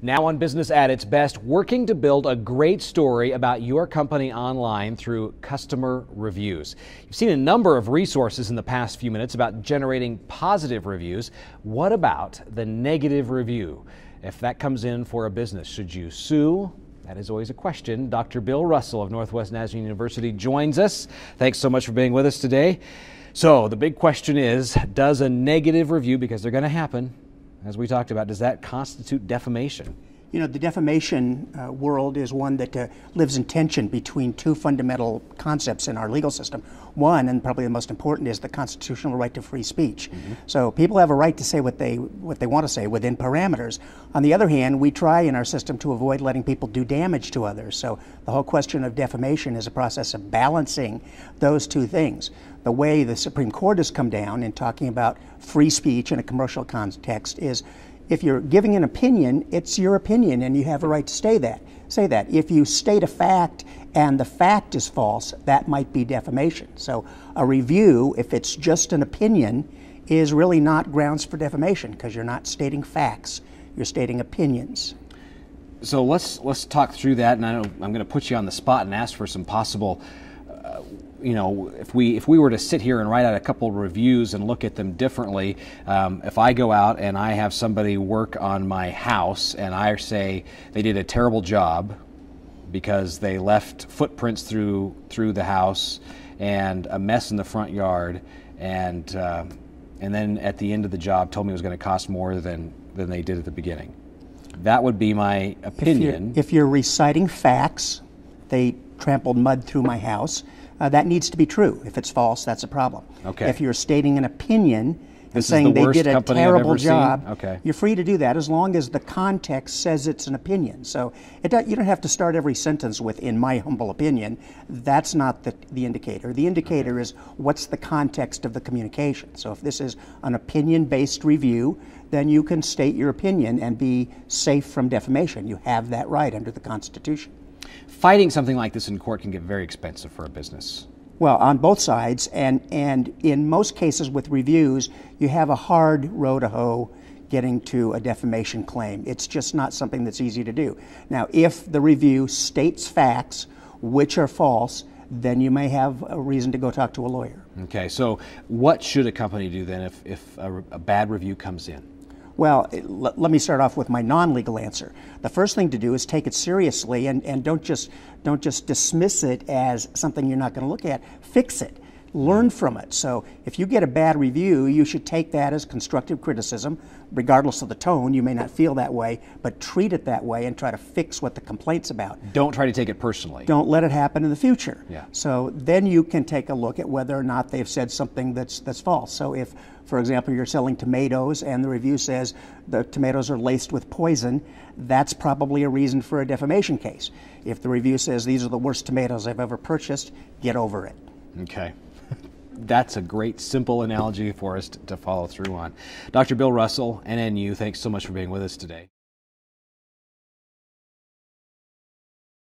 Now on Business at its best, working to build a great story about your company online through customer reviews. You've seen a number of resources in the past few minutes about generating positive reviews. What about the negative review? If that comes in for a business, should you sue? That is always a question. Dr. Bill Russell of Northwest Nazarene University joins us. Thanks so much for being with us today. So the big question is, does a negative review, because they're going to happen, as we talked about, does that constitute defamation? You know, the defamation world is one that lives in tension between two fundamental concepts in our legal system. One, and probably the most important, is the constitutional right to free speech. So people have a right to say what they want to say within parameters. On the other hand, we try in our system to avoid letting people do damage to others. So the whole question of defamation is a process of balancing those two things. The way the Supreme Court has come down in talking about free speech in a commercial context is, if you're giving an opinion, it's your opinion and you have a right to say that. If you state a fact and the fact is false, that might be defamation. So a review, if it's just an opinion, is really not grounds for defamation because you're not stating facts, you're stating opinions. So let's talk through that, and I know I'm going to put you on the spot and ask for some possible if we were to sit here and write out a couple of reviews and look at them differently, if I go out and I have somebody work on my house and I say they did a terrible job because they left footprints through the house and a mess in the front yard, and then at the end of the job told me it was going to cost more than they did at the beginning. That would be my opinion. If you're reciting facts, they trampled mud through my house, that needs to be true. If it's false, that's a problem. Okay. If you're stating an opinion and saying they did a terrible job, okay, you're free to do that as long as the context says it's an opinion. So you don't have to start every sentence with, in my humble opinion. That's not the indicator. The indicator is what's the context of the communication. So if this is an opinion-based review, then you can state your opinion and be safe from defamation. You have that right under the Constitution. Fighting something like this in court can get very expensive for a business. Well, on both sides, and in most cases with reviews, you have a hard row to hoe getting to a defamation claim. It's just not something that's easy to do. Now, if the review states facts which are false, then you may have a reason to go talk to a lawyer. Okay, so what should a company do then if a bad review comes in? Well, let me start off with my non-legal answer. The first thing to do is take it seriously and don't just dismiss it as something you're not going to look at. Fix it. Learn from it. So if you get a bad review, you should take that as constructive criticism, regardless of the tone. You may not feel that way, but treat it that way and try to fix what the complaint's about. Don't try to take it personally. Don't let it happen in the future. Yeah. So then you can take a look at whether or not they've said something that's false. So if, for example, you're selling tomatoes and the review says the tomatoes are laced with poison, that's probably a reason for a defamation case. If the review says these are the worst tomatoes I've ever purchased, get over it. Okay. That's a great, simple analogy for us to follow through on. Dr. Bill Russell, NNU, thanks so much for being with us today.